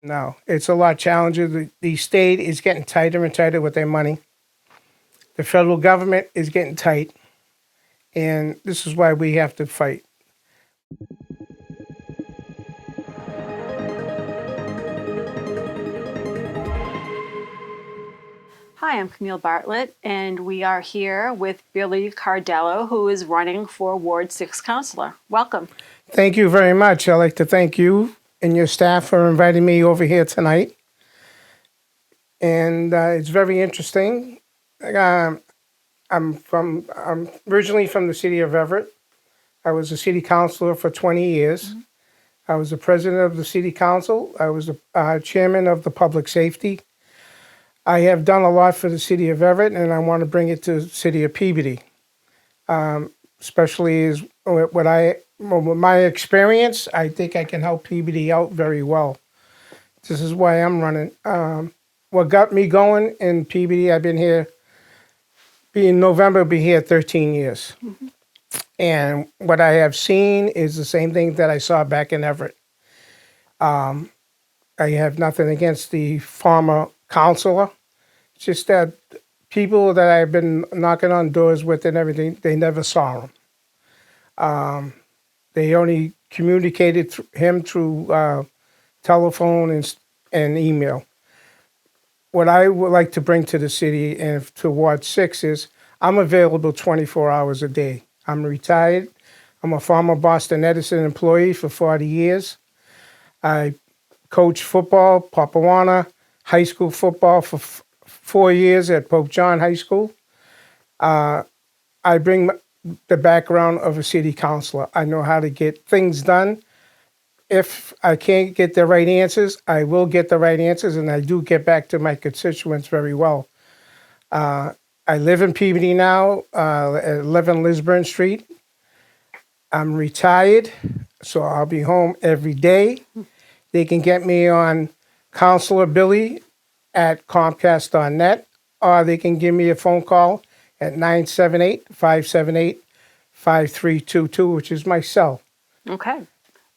No, it's a lot challenging. The state is getting tighter and tighter with their money. The federal government is getting tight, and this is why we have to fight. Hi, I'm Camille Bartlett, and we are here with Billy Cardello, who is running for Ward 6 Councillor. Welcome. Thank you very much. I'd like to thank you and your staff for inviting me over here tonight. And it's very interesting. I'm originally from the city of Everett. I was a city councilor for 20 years. I was the president of the city council. I was the chairman of the public safety. I have done a lot for the city of Everett, and I want to bring it to the city of Peabody. Especially is with my experience, I think I can help Peabody out very well. This is why I'm running. What got me going in Peabody, I've been here, in November, I'll be here 13 years. And what I have seen is the same thing that I saw back in Everett. I have nothing against the former councilor. It's just that people that I've been knocking on doors with and everything, they never saw him. They only communicated him through telephone and email. What I would like to bring to the city and to Ward 6 is I'm available 24 hours a day. I'm retired. I'm a former Boston Edison employee for 40 years. I coached football, Papawana, high school football for 4 years at Pope John High School. I bring the background of a city councilor. I know how to get things done. If I can't get the right answers, I will get the right answers, and I do get back to my constituents very well. I live in Peabody now, at 11 Lisburn Street. I'm retired, so I'll be home every day. They can get me on Councillor Billy at Comcast.net, or they can give me a phone call at 978-578-5322, which is my cell. Okay.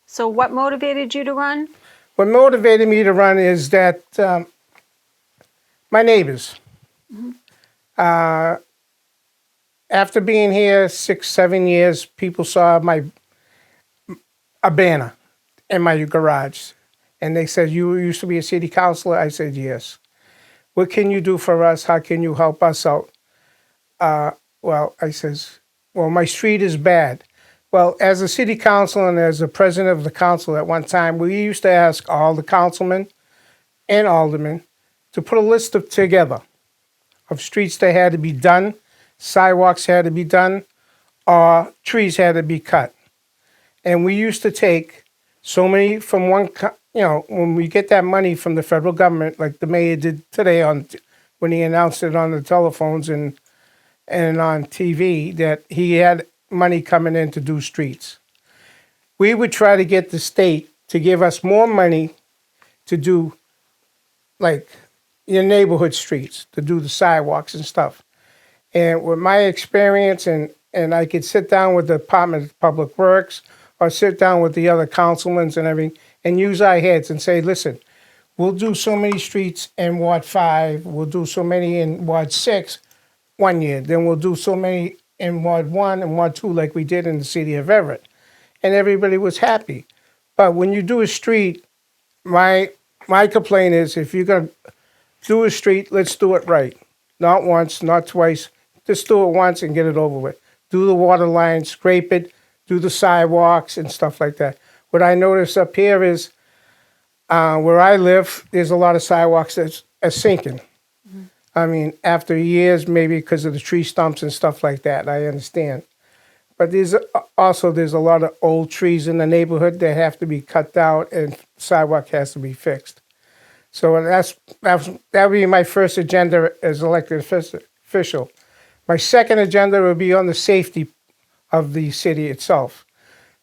So what motivated you to run? What motivated me to run is that my neighbors. After being here 6-7 years, people saw a banner in my garage, and they said, "You used to be a city councilor?" I said, "Yes." "What can you do for us? How can you help us out?" I says, "Well, my street is bad." Well, as a city council and as the president of the council at one time, we used to ask all the councilmen and aldermen to put a list together of streets that had to be done, sidewalks had to be done, or trees had to be cut. And we used to take so many from when we get that money from the federal government, like the mayor did today when he announced it on the telephones and on TV, that he had money coming in to do streets. We would try to get the state to give us more money to do like your neighborhood streets, to do the sidewalks and stuff. And with my experience, and I could sit down with the Department of Public Works or sit down with the other councilmen and everything and use our heads and say, listen, we'll do so many streets in Ward 5, we'll do so many in Ward 6 one year, then we'll do so many in Ward 1 and Ward 2 like we did in the city of Everett. And everybody was happy. But when you do a street, my complaint is if you're going to do a street, let's do it right. Not once, not twice. Just do it once and get it over with. Do the water lines, scrape it, do the sidewalks and stuff like that. What I notice up here is where I live, there's a lot of sidewalks that's sinking. I mean, after years, maybe because of the tree stumps and stuff like that, I understand. But there's a lot of old trees in the neighborhood that have to be cut down and sidewalk has to be fixed. So that would be my first agenda as elected official. My second agenda would be on the safety of the city itself.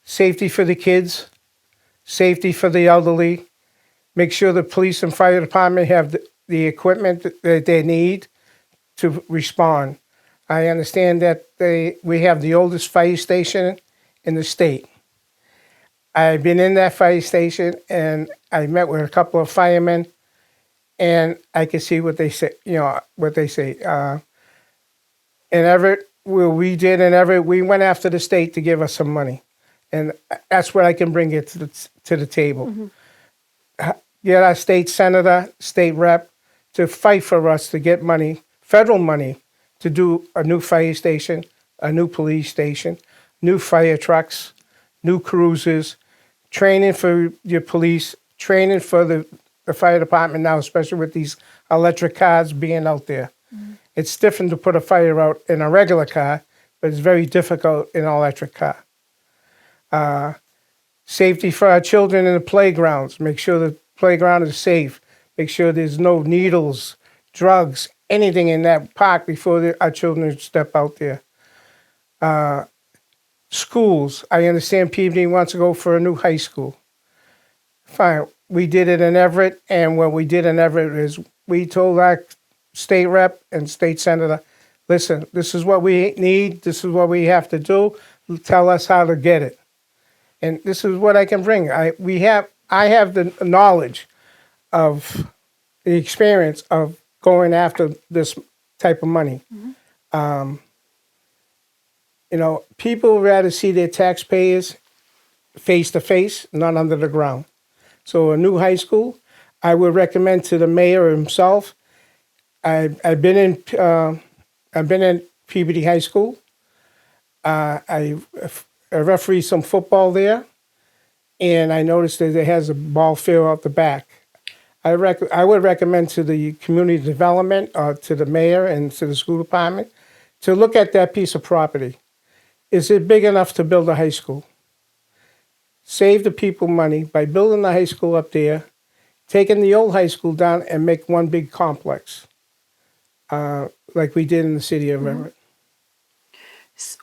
Safety for the kids, safety for the elderly, make sure the police and fire department have the equipment that they need to respond. I understand that we have the oldest fire station in the state. I've been in that fire station, and I met with a couple of firemen, and I could see what they say. What they say. In Everett, where we did in Everett, we went after the state to give us some money, and that's what I can bring it to the table. Get our state senator, state rep, to fight for us to get money, federal money, to do a new fire station, a new police station, new fire trucks, new cruisers, training for your police, training for the fire department now, especially with these electric cars being out there. It's different to put a fire out in a regular car, but it's very difficult in an electric car. Safety for our children in the playgrounds. Make sure the playground is safe. Make sure there's no needles, drugs, anything in that park before our children step out there. Schools. I understand Peabody wants to go for a new high school. Fine. We did it in Everett, and what we did in Everett is we told our state rep and state senator, listen, this is what we need. This is what we have to do. Tell us how to get it. And this is what I can bring. I have the knowledge of the experience of going after this type of money. People rather see their taxpayers face to face, not under the ground. So a new high school, I would recommend to the mayor himself. I've been in Peabody High School. I referee some football there, and I noticed that it has a ball field out the back. I would recommend to the community development, to the mayor and to the school department, to look at that piece of property. Is it big enough to build a high school? Save the people money by building the high school up there, taking the old high school down and make one big complex, like we did in the city of Everett.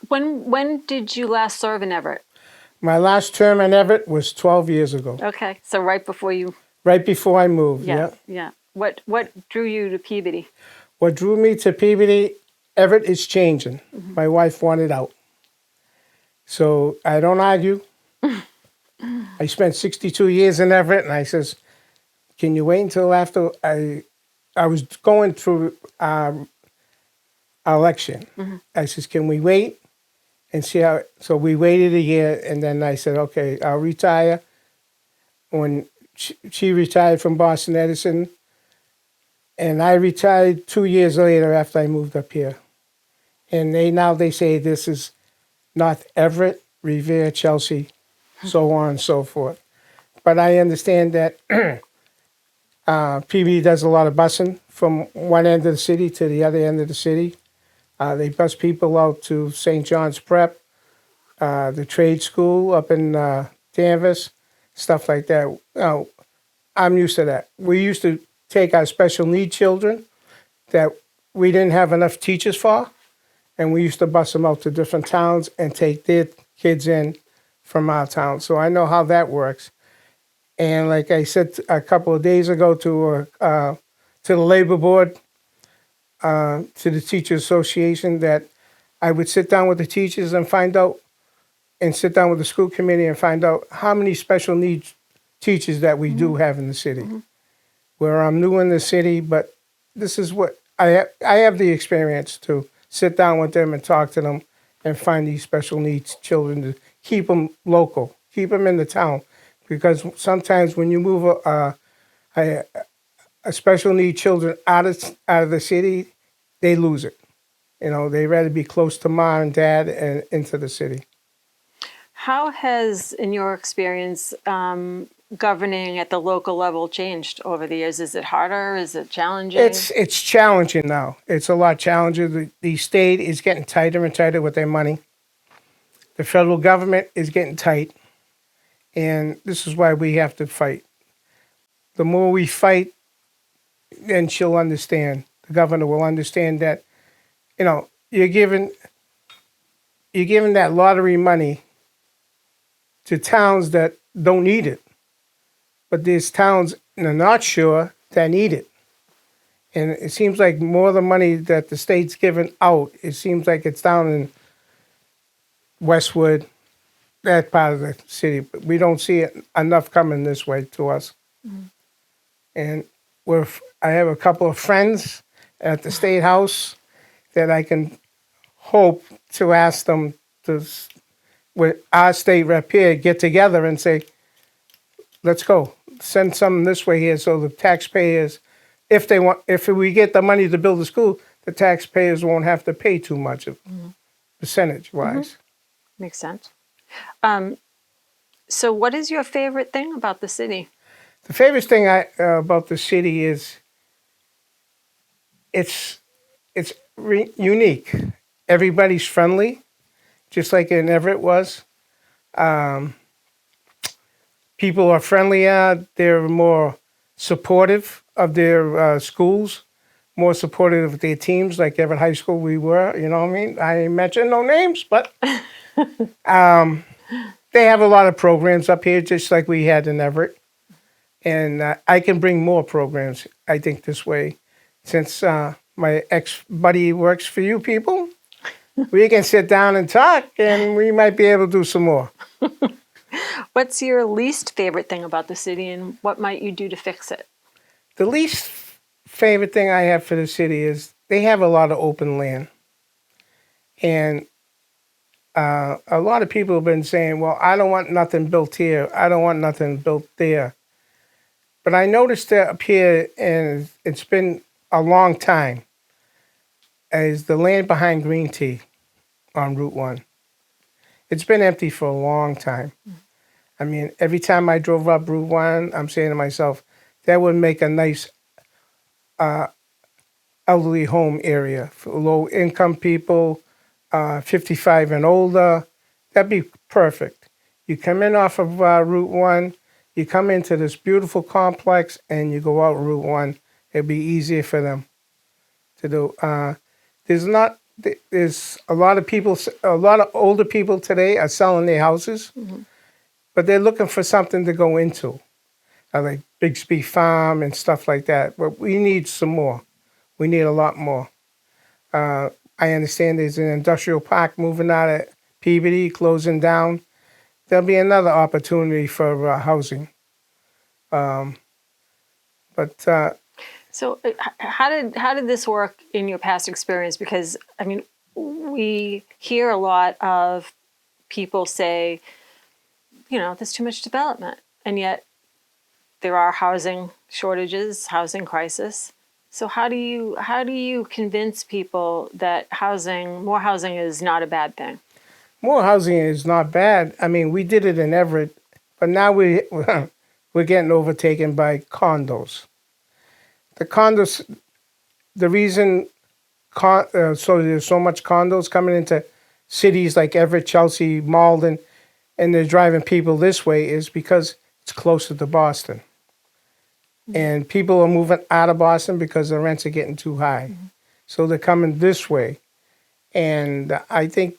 When did you last serve in Everett? My last term in Everett was 12 years ago. Okay, so right before you... Right before I moved, Yeah. What drew you to Peabody? What drew me to Peabody, Everett is changing. My wife wanted out. So I don't argue. I spent 62 years in Everett, and I says, can you wait until after I was going through election. I says, can we wait and see how? So we waited a year, and then I said, okay, I'll retire. When she retired from Boston Edison, and I retired 2 years later after I moved up here. And they say this is North Everett, Revere, Chelsea, so on and so forth. But I understand that Peabody does a lot of busing from one end of the city to the other end of the city. They bus people out to St. John's Prep, the trade school up in Danvers, stuff like that. I'm used to that. We used to take our special need children that we didn't have enough teachers for, and we used to bus them out to different towns and take their kids in from our town. So I know how that works. And like I said a couple of days ago to the labor board, to the Teachers Association, that I would sit down with the teachers and find out, and sit down with the school committee and find out how many special needs teachers that we do have in the city. Where I'm new in the city, but this is what I have the experience to sit down with them and talk to them and find these special needs children to keep them local, keep them in the town. Because sometimes when you move a special need children out of the city, they lose it. They rather be close to mom and dad and into the city. How has, in your experience, governing at the local level changed over the years? Is it harder? Is it challenging? It's challenging now. It's a lot challenging. The state is getting tighter and tighter with their money. The federal government is getting tight. And this is why we have to fight. The more we fight, then she'll understand. The governor will understand that, you're giving that lottery money to towns that don't need it. But there's towns in the North Shore that need it. And it seems like more of the money that the state's giving out, it seems like it's down in Westwood, that part of the city. But we don't see it enough coming this way to us. And I have a couple of friends at the State House that I can hope to ask them to, with our state rep here, get together and say, let's go. Send something this way here so the taxpayers, if we get the money to build the school, the taxpayers won't have to pay too much of percentage-wise. Makes sense. So what is your favorite thing about the city? The favorite thing about the city is it's unique. Everybody's friendly, just like in Everett was. People are friendlier. They're more supportive of their schools, more supportive of their teams, like Everett High School we were. You know what I mean? I ain't mention no names, but they have a lot of programs up here, just like we had in Everett. And I can bring more programs, I think, this way. Since my ex-buddy works for you people, we can sit down and talk, and we might be able to do some more. What's your least favorite thing about the city, and what might you do to fix it? The least favorite thing I have for the city is they have a lot of open land. And a lot of people have been saying, well, I don't want nothing built here. I don't want nothing built there. But I noticed that up here, and it's been a long time, is the land behind Green Tea on Route 1. It's been empty for a long time. I mean, every time I drove up Route 1, I'm saying to myself, that would make a nice elderly home area for low-income people, 55 and older. That'd be perfect. You come in off of Route 1, you come into this beautiful complex, and you go out Route 1. It'd be easier for them to do. There's a lot of people, a lot of older people today are selling their houses, but they're looking for something to go into, like Bixby Farm and stuff like that. But we need some more. We need a lot more. I understand there's an industrial park moving out of Peabody, closing down. There'll be another opportunity for housing. So how did this work in your past experience? Because I mean, we hear a lot of people say, you know, there's too much development, and yet there are housing shortages, housing crisis. So how do you convince people that more housing is not a bad thing? More housing is not bad. I mean, we did it in Everett, but now we're getting overtaken by condos. The condos, the reason so there's so much condos coming into cities like Everett, Chelsea, Malden, and they're driving people this way is because it's closer to Boston. And people are moving out of Boston because the rents are getting too high. So they're coming this way. And I think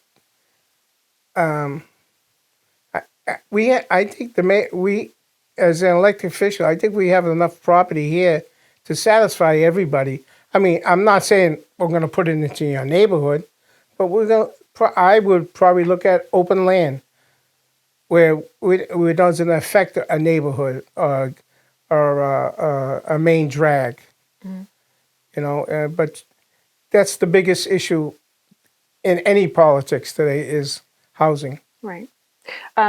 we as an elected official, I think we have enough property here to satisfy everybody. I mean, I'm not saying we're going to put it into your neighborhood, but I would probably look at open land where it doesn't affect a neighborhood or a main drag. You know, but that's the biggest issue in any politics today is housing. Right.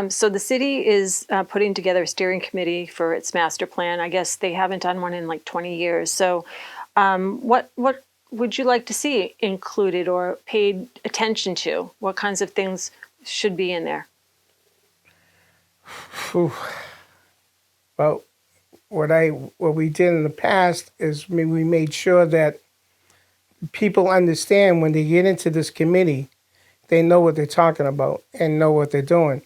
So the city is putting together a steering committee for its master plan. I guess they haven't done one in like 20 years. So what would you like to see included or paid attention to? What kinds of things should be in there? Well, what we did in the past is we made sure that people understand when they get into this committee, they know what they're talking about and know what they're doing.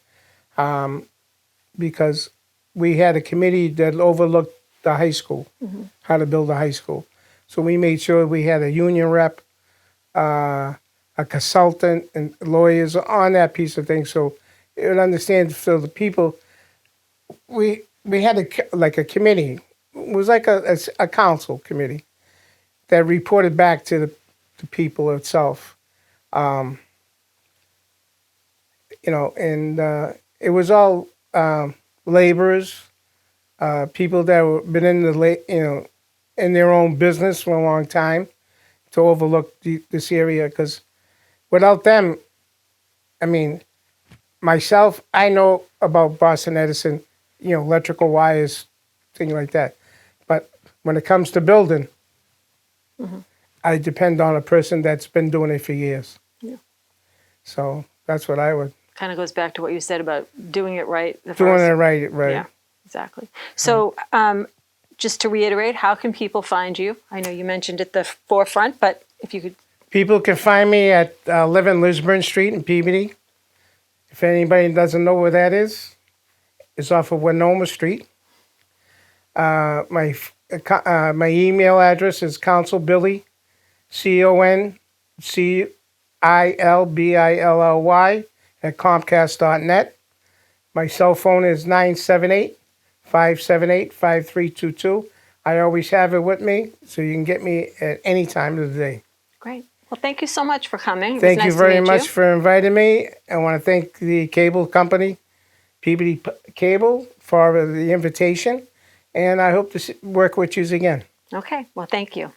Because we had a committee that overlooked the high school, how to build a high school. So we made sure we had a union rep, a consultant, and lawyers on that piece of thing. So it would understand for the people. We had a committee. It was like a council committee that reported back to the people itself. You know, and it was all laborers, people that were been in in their own business for a long time to overlook this area. Because without them, I mean, myself, I know about Boston Edison, electrical wires, things like that. But when it comes to building, I depend on a person that's been doing it for years. Yeah. So that's what I would. Kind of goes back to what you said about doing it right. Doing it right. Yeah, exactly. So just to reiterate, how can people find you? I know you mentioned at the forefront, but if you could. People can find me at 11 Lisburn Street in Peabody. If anybody doesn't know where that is, it's off of Winoma Street. My email address is councilbilly, CONCILBILLY at Comcast.net. My cell phone is 978-578-5322. I always have it with me, so you can get me at any time of the day. Great. Well, thank you so much for coming. Thank you very much you. for inviting me. I want to thank the cable company, Peabody Cable, for the invitation, and I hope to work with you again. Okay. Well, thank you.